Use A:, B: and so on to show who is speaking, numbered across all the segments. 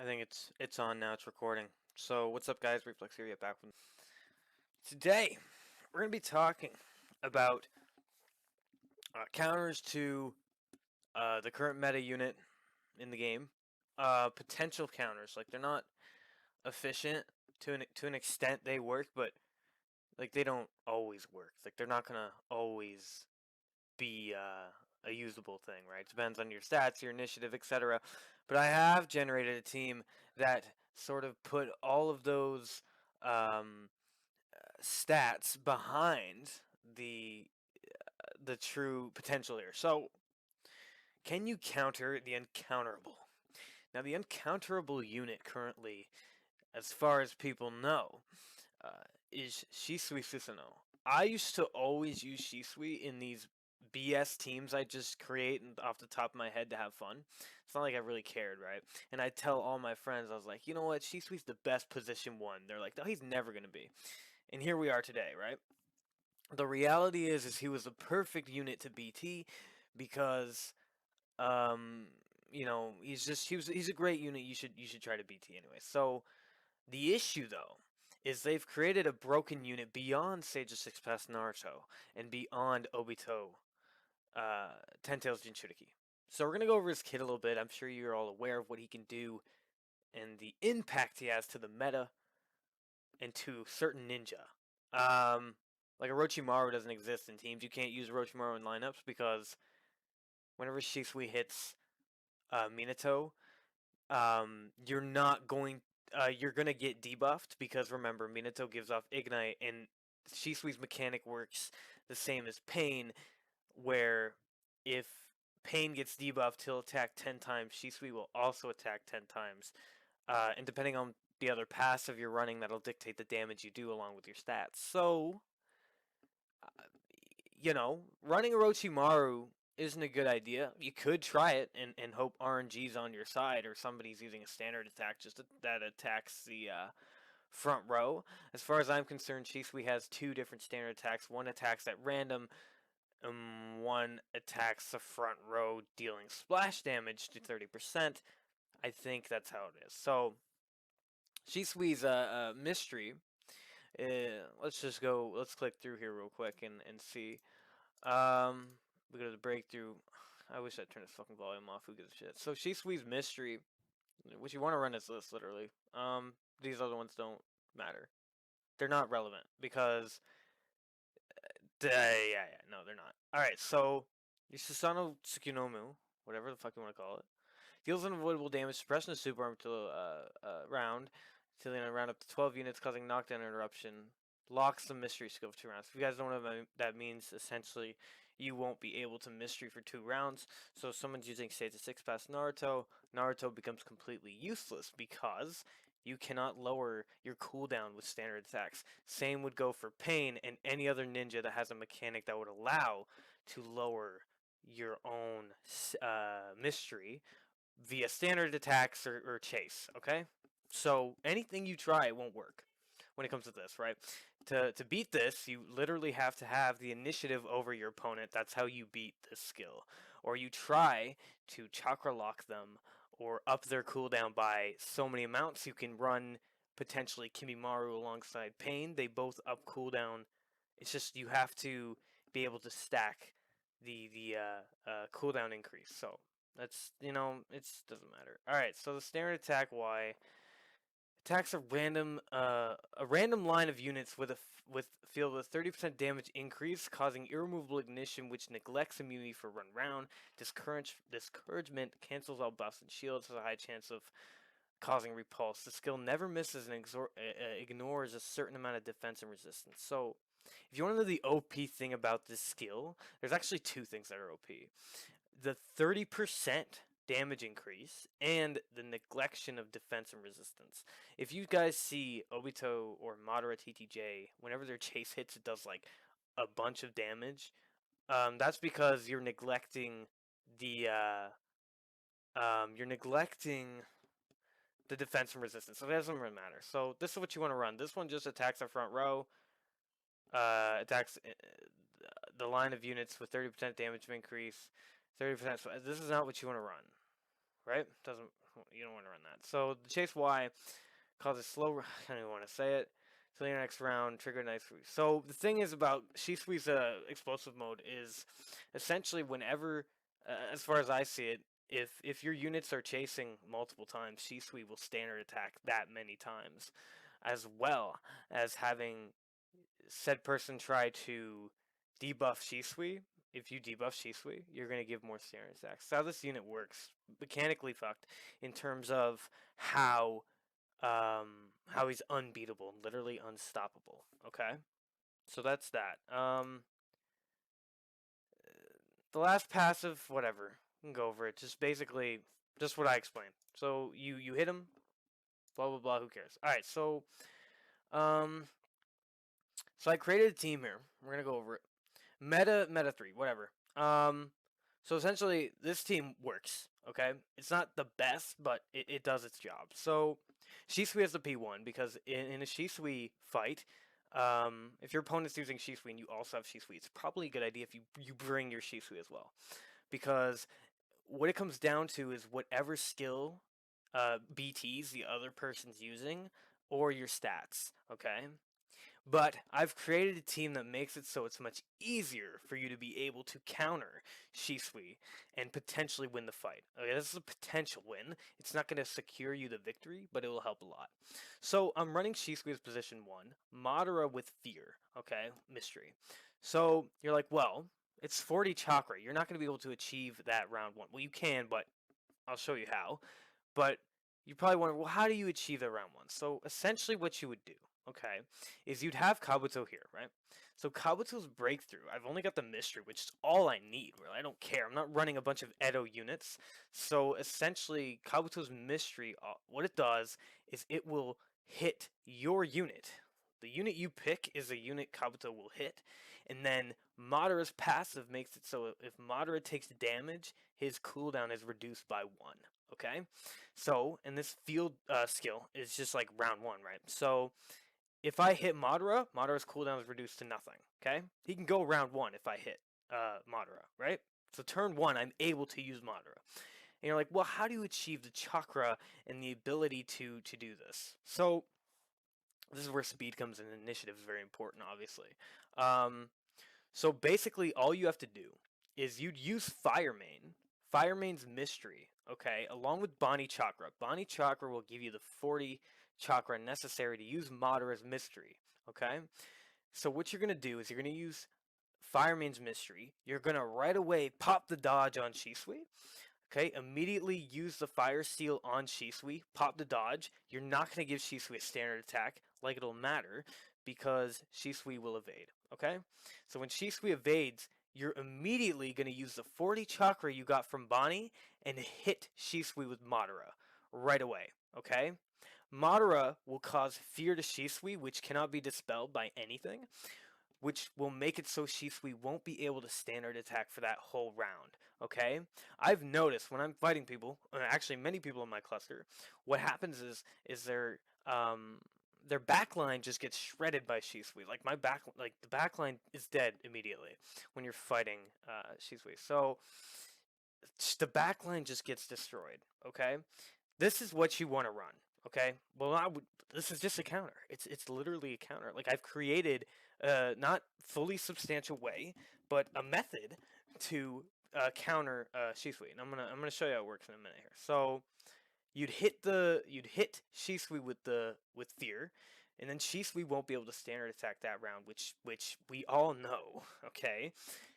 A: I think it's on now. It's recording. So what's up, guys? Reflex here. Back from today. We're gonna be talking about counters to the current meta unit in the game. Potential counters, like they're not efficient to an extent. They work, but like they don't always work. Like they're not gonna always be a usable thing, right? Depends on your stats, your initiative, etc. But I have generated a team that sort of put all of those um, stats behind the the true potential here. So, can you counter the uncounterable? Now, the uncounterable unit currently, as far as people know, uh, is Shisui Susanoo. I used to always use Shisui in these BS teams I just create off the top of my head to have fun. It's not like I really cared, right? And I tell all my friends, I was like, you know what, Shisui's the best position one. They're like, no, he's never gonna be. And here we are today, right? The reality is he was the perfect unit to BT because um he's a great unit. You should try to BT anyway. So the issue, though, is they've created a broken unit beyond Sage of Six Paths Naruto and beyond Obito, Ten Tails Jinchuriki. So we're gonna go over his kit a little bit. I'm sure you're all aware of what he can do and the impact he has to the meta and to certain ninja. Um, like Orochimaru doesn't exist in teams. You can't use Orochimaru in lineups because whenever Shisui hits Minato, you're not going you're gonna get debuffed because remember Minato gives off Ignite and Shisui's mechanic works the same as Pain, where if Pain gets debuffed, he'll attack 10 times. Shisui will also attack 10 times. And depending on the other passive you're running, that'll dictate the damage you do along with your stats. So, uh, running Orochimaru isn't a good idea. You could try it and hope RNG's on your side or somebody's using a standard attack that attacks the front row. As far as I'm concerned, Shisui has two different standard attacks. One attacks at random, one attacks the front row, dealing splash damage to 30%. I think that's how it is. So, Shisui's mystery. Let's click through here real quick and see. We go to the breakthrough. I wish I'd turn this fucking volume off. Who gives a shit? So Shisui's mystery, which you want to run this list literally. These other ones don't matter. They're not relevant because, no, they're not. All right, so your Susanoo Tsukunomu, whatever the fuck you want to call it, deals unavoidable damage, suppression of super arm to round, till the end of the round up to 12 units, causing knockdown interruption. Locks the mystery skill for 2 rounds. If you guys don't know what that means, essentially, you won't be able to mystery for 2 rounds. So if someone's using Stage of Six past Naruto, Naruto becomes completely useless because you cannot lower your cooldown with standard attacks. Same would go for Pain and any other ninja that has a mechanic that would allow to lower your own mystery via standard attacks or chase, okay? So anything you try, it won't work when it comes to this, right? To beat this, you literally have to have the initiative over your opponent. That's how you beat this skill. Or you try to chakra lock them or up their cooldown by so many amounts. You can run potentially Kimimaru alongside Pain. They both up cooldown. It's just you have to be able to stack the cooldown increase. So that's it doesn't matter. All right, so the standard attack Y attacks a random line of units with field with 30% damage increase, causing irremovable ignition, which neglects immunity for one round. Discouragement cancels all buffs and shields, has a high chance of causing repulse. The skill never misses and ignores a certain amount of defense and resistance. So, if you want to know the OP thing about this skill, there's actually two things that are OP. The 30% damage increase and the neglection of defense and resistance. If you guys see Obito or Madara TTJ, whenever their chase hits, it does like a bunch of damage. That's because the you're neglecting the defense and resistance. So that doesn't really matter. So this is what you want to run. This one just attacks the front row. Attacks the line of units with 30% damage increase. 30%. So this is not what you want to run, right? Doesn't You don't want to run that. So the chase Y causes slow. I don't even want to say it. So your next round, trigger nice. So the thing is about Shisui's explosive mode is essentially whenever, as far as I see it, if your units are chasing multiple times, Shisui will standard attack that many times, as well as having said person try to debuff Shisui. If you debuff Shisui, you're going to give more standard attacks. So how this unit works, mechanically fucked, in terms of how how he's unbeatable, literally unstoppable. Okay, so that's that. The last passive, whatever, we can go over it. Just basically, just what I explained. So you hit him, blah blah blah. Who cares? All right, um, so I created a team here. We're gonna go over it. Meta 3, whatever. So essentially, this team works. Okay, it's not the best, but it does its job. So Shisui has the P1 because in a Shisui fight, if your opponent's using Shisui and you also have Shisui, it's probably a good idea if you bring your Shisui as well, because what it comes down to is whatever skill BTs the other person's using or your stats. Okay, but I've created a team that makes it so it's much easier for you to be able to counter Shisui and potentially win the fight. Okay, this is a potential win. It's not going to secure you the victory, but it will help a lot. So I'm running Shisui as position 1, Madara with Fear, okay, Mystery. So you're like, well, it's 40 chakra. You're not going to be able to achieve that round 1. Well, you can, but I'll show you how. But you probably wonder, well, how do you achieve that round 1? So essentially what you would do, okay, is you'd have Kabuto here, right? So Kabuto's breakthrough, I've only got the mystery, which is all I need, really. I don't care. I'm not running a bunch of Edo units. So essentially, Kabuto's mystery, what it does is it will hit your unit. The unit you pick is a unit Kabuto will hit. And then Madara's passive makes it so if Madara takes damage, his cooldown is reduced by 1. Okay? So, and this field skill is just like round 1, right? So, if I hit Madara, Madara's cooldown is reduced to nothing. Okay? He can go round 1 if I hit Madara, right? So, turn 1, I'm able to use Madara. And you're like, well, how do you achieve the chakra and the ability to do this? So, this is where speed comes in. Initiative is very important, obviously. Um, so basically, all you have to do is you'd use Fire Main's Mystery, okay, along with Bonnie Chakra. Bonnie Chakra will give you the 40 chakra necessary to use Madara's Mystery, okay? So what you're going to do is you're going to use Fire Main's Mystery. You're going to right away pop the dodge on Shisui. Okay, immediately use the Fire Seal on Shisui, pop the dodge. You're not going to give Shisui a standard attack like it'll matter because Shisui will evade. Okay, so when Shisui evades, you're immediately going to use the 40 chakra you got from Bonnie and hit Shisui with Madara right away. Okay, Madara will cause fear to Shisui, which cannot be dispelled by anything, which will make it so Shisui won't be able to standard attack for that whole round. Okay, I've noticed when I'm fighting people, actually many people in my cluster, what happens is their backline just gets shredded by Shisui. Like the backline is dead immediately when you're fighting Shisui. So the backline just gets destroyed. Okay, this is what you want to run. Okay, well this is just a counter. It's literally a counter. Like I've created not fully substantial way, but a method to counter Shisui, and I'm gonna show you how it works in a minute here. So you'd hit Shisui with fear, and then Shisui won't be able to standard attack that round, which we all know. Okay,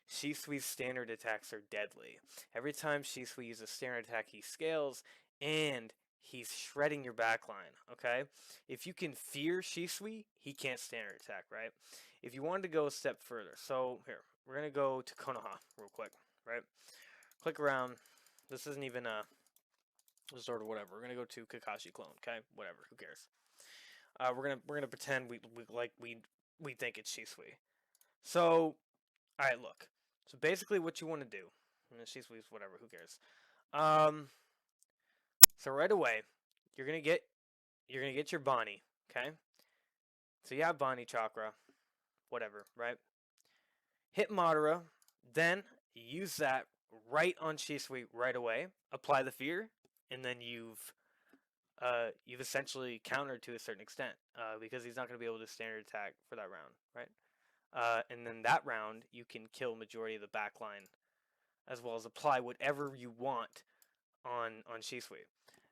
A: Shisui's standard attacks are deadly. Every time Shisui uses standard attack, he scales, and he's shredding your backline. Okay, if you can fear Shisui, he can't standard attack, right? If you wanted to go a step further, so here we're gonna go to Konoha real quick, right? Click around. This isn't even a sort of whatever. We're gonna go to Kakashi clone. Okay, whatever. Who cares? We're gonna pretend we think it's Shisui. So, all right, look. So basically, what you want to do, and Shisui's whatever. Who cares? Um. So right away, you're gonna get your Bonnie. Okay. So you have Bonnie Chakra, whatever, right? Hit Madara, then use that right on Shisui right away. Apply the fear, and then you've essentially countered to a certain extent, because he's not going to be able to standard attack for that round, right? And then that round you can kill majority of the backline, as well as apply whatever you want on Shisui.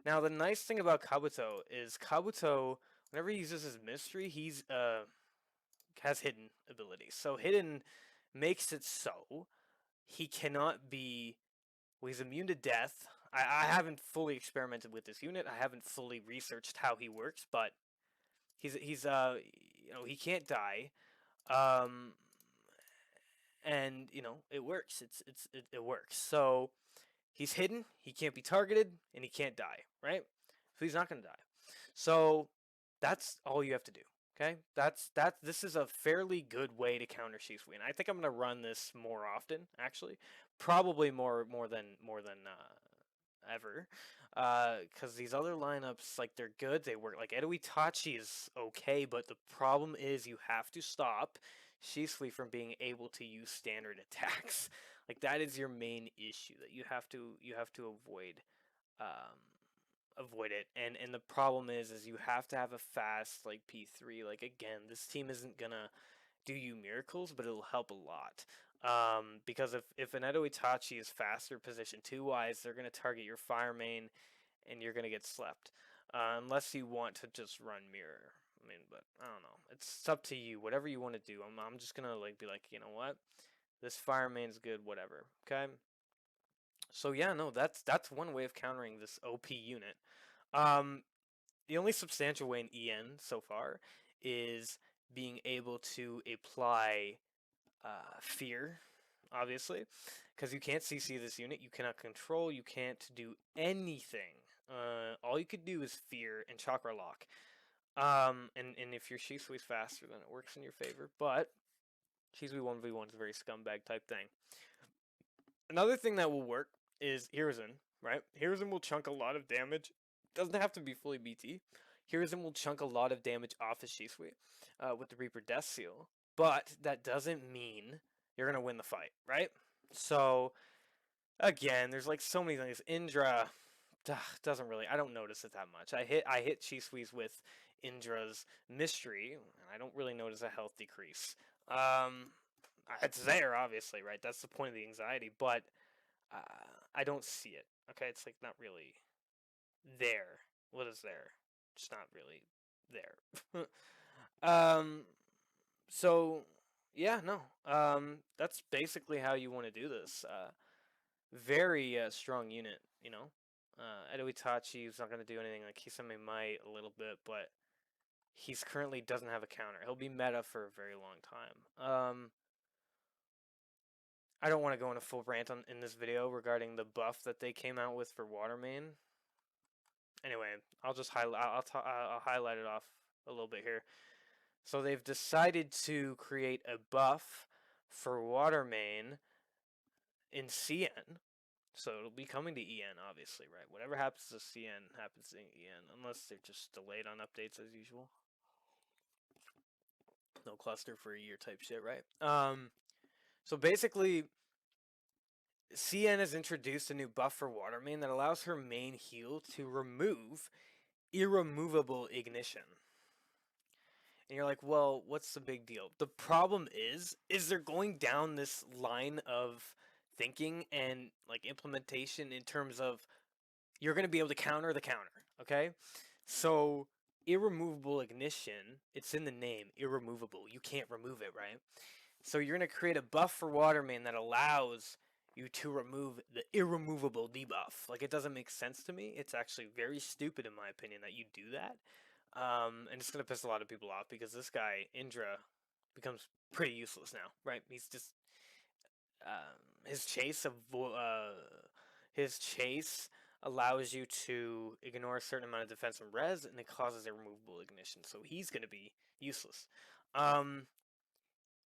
A: Now the nice thing about Kabuto is Kabuto, whenever he uses his mystery, he's has hidden abilities. So hidden makes it so he cannot be, well, he's immune to death. I haven't fully experimented with this unit. I haven't fully researched how he works, but he's he can't die. Um, and it works. It works. So he's hidden, he can't be targeted, and he can't die, right? So he's not gonna die. So that's all you have to do. Okay, that's this is a fairly good way to counter Shisui, and I think I'm gonna run this more often. Actually, probably more than ever, because these other lineups, like, they're good, they work. Like Edo Itachi is okay, but the problem is you have to stop Shisui from being able to use standard attacks. Like that is your main issue that you have to um, avoid it. And the problem is you have to have a fast like P3. Like again, this team isn't gonna do you miracles, but it'll help a lot. Because if an Edo Itachi is faster position 2 wise, they're gonna target your fire main, and you're gonna get slept. Unless you want to just run mirror. I mean, but I don't know. It's up to you. Whatever you want to do. I'm just gonna like be like, you know what? This fire main's good. Whatever. Okay. So yeah, no, that's one way of countering this OP unit. Um, the only substantial way in EN so far is being able to apply fear, obviously, because you can't CC this unit, you cannot control, you can't do anything. All you could do is fear and chakra lock. And if your Shisui's faster, then it works in your favor. But Shisui 1v1 is a very scumbag type thing. Another thing that will work is Hiruzen, right? Hiruzen will chunk a lot of damage. Doesn't have to be fully BT. Hiruzen will chunk a lot of damage off his Shisui with the Reaper Death Seal. But that doesn't mean you're going to win the fight, right? So, again, there's like so many things. Indra doesn't really, I don't notice it that much. I hit Shisui's with Indra's Mystery, and I don't really notice a health decrease. It's there, obviously, right? That's the point of the anxiety, but uh, I don't see it. Okay, it's like not really there. What is there? It's not really there. um, so yeah, no. That's basically how you want to do this. Very strong unit, you know. Edo Itachi is not going to do anything. Like Kisame might a little bit, but he's currently doesn't have a counter. He'll be meta for a very long time. I don't want to go on a full rant in this video regarding the buff that they came out with for Water Main. Anyway, I'll just highlight. I'll highlight it off a little bit here. So they've decided to create a buff for Water Main in CN. So it'll be coming to EN, obviously, right? Whatever happens to CN happens to EN, unless they're just delayed on updates as usual. No cluster for a year type shit, right? So basically, CN has introduced a new buff for Water Main that allows her main heal to remove irremovable ignition. And you're like, well, what's the big deal? The problem is they're going down this line of thinking and like implementation in terms of you're going to be able to counter the counter, okay? So irremovable ignition, it's in the name, irremovable. You can't remove it, right? So you're going to create a buff for Water Main that allows you to remove the irremovable debuff. Like, it doesn't make sense to me. It's actually very stupid, in my opinion, that you do that. And it's going to piss a lot of people off because this guy, Indra, becomes pretty useless now, right? He's just his chase of his chase allows you to ignore a certain amount of defense and res, and it causes irremovable ignition. So he's going to be useless.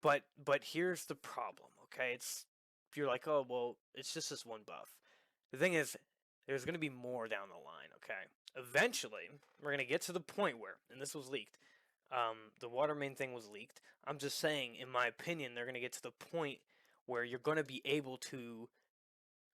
A: But here's the problem, okay? You're like, oh well, it's just this one buff. The thing is, there's going to be more down the line, okay? Eventually, we're going to get to the point where, and this was leaked, the Water Main thing was leaked. I'm just saying, in my opinion, they're going to get to the point where you're going to be able to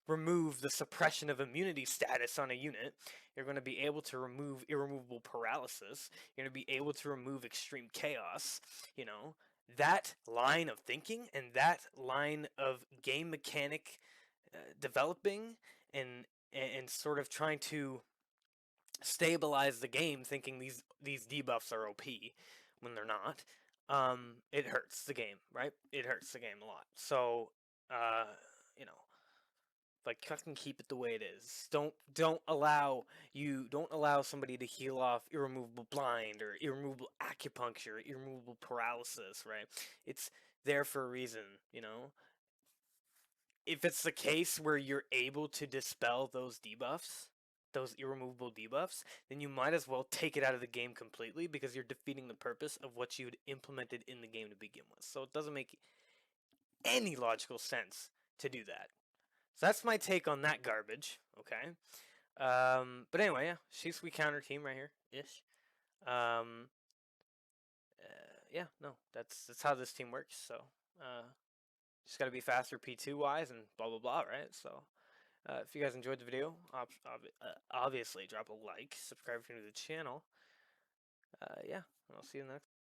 A: remove the suppression of immunity status on a unit. You're going to be able to remove irremovable paralysis. You're going to be able to remove extreme chaos. You know, that line of thinking and that line of game mechanic developing and sort of trying to stabilize the game, thinking these debuffs are OP when they're not. It hurts the game, right? It hurts the game a lot. So, you know, like fucking keep it the way it is. Don't allow somebody to heal off irremovable blind or irremovable acupuncture, irremovable paralysis, right? It's there for a reason, you know. If it's the case where you're able to dispel those debuffs, those irremovable debuffs, then you might as well take it out of the game completely because you're defeating the purpose of what you'd implemented in the game to begin with. So it doesn't make any logical sense to do that. So that's my take on that garbage, okay? But anyway, yeah, Shisui counter team right here, ish. Um, yeah, no, that's how this team works. So, just gotta be faster P2 wise and blah blah blah, right? So, if you guys enjoyed the video, obviously drop a like, subscribe if you're new to the channel. Yeah, I'll see you in the next.